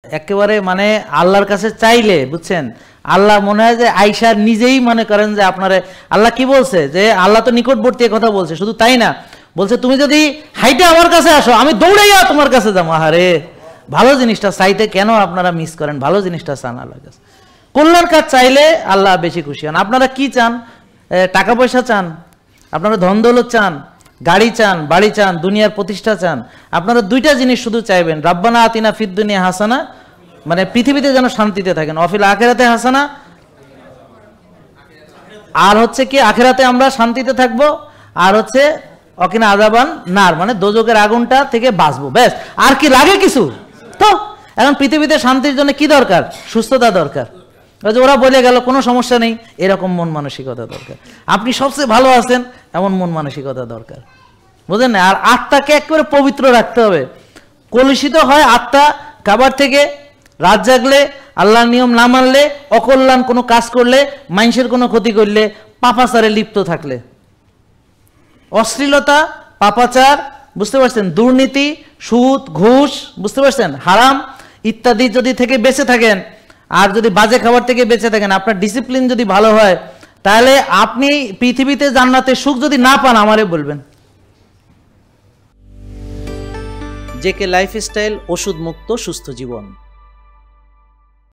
একেবারে মানে আল্লাহর কাছে চাইলে বুঝছেন, আল্লাহ মনে হয় যে আয়েশা নিজেই মনে করেন যে আপনারে আল্লাহ কি বলছে, যে আল্লাহ তো নিকটবর্তী কথা বলছে, শুধু তাই না বলছে তুমি যদি হাইটে আমার কাছে আসো আমি দৌড়াইয়া তোমার কাছে যাবো। আরে ভালো জিনিসটা চাইতে কেন আপনারা মিস করেন? ভালো জিনিসটা চান আল্লাহর কাছে, কল্যাণ কাজ চাইলে আল্লাহ বেশি খুশি হন। আপনারা কি চান? টাকা পয়সা চান, আপনারা ধন দৌলত চান, গাড়ি চান, বাড়ি চান, দুনিয়ার প্রতিষ্ঠা চান। আপনারা দুইটা জিনিস শুধু চাইবেন, রাব্বানা আতিনা ফিদ দুনিয়া হাসানা, মানে পৃথিবীতে যেন শান্তিতে থাকেন, অফিল আখিরাতে হাসানা, আর হচ্ছে কি আখিরাতে আমরা শান্তিতে থাকবো, আর হচ্ছে অকিনা আযাবান নার, মানে দোজকের আগুনটা থেকে বাঁচবো। ব্যাস, আর কি লাগে কিছু? তো এখন পৃথিবীতে শান্তির জন্য কি দরকার? সুস্থতা দরকার। ওরা বলে গেল কোনো সমস্যা নেই, এরকম মন মানসিকতা দরকার। আপনি সবচেয়ে ভালো আছেন এমন মন মানসিকতা দরকার, বুঝলেন না? আর আত্মাকে একেবারে পবিত্র রাখতে হবে। কলুষিত হয় আত্মা খাবার থেকে, রাত জাগলে, আল্লাহর নিয়ম না মানলে, অকল্যাণ কোনো কাজ করলে, মানুষের কোনো ক্ষতি করলে, পাপাচারে লিপ্ত থাকলে, অশ্লীলতা, পাপাচার, বুঝতে পারছেন, দুর্নীতি, সুদ, ঘুষ, বুঝতে পারছেন, হারাম ইত্যাদি যদি থেকে বেঁচে থাকেন, আর যদি বাজে খাবার থেকে বেঁচে থাকেন, আপনার ডিসিপ্লিন যদি ভালো হয়, তাহলে আপনি পৃথিবীতে জান্নাতের সুখ যদি না পান আমারে বলবেন। জেকে লাইফস্টাইল, ওষুধ মুক্ত সুস্থ জীবন।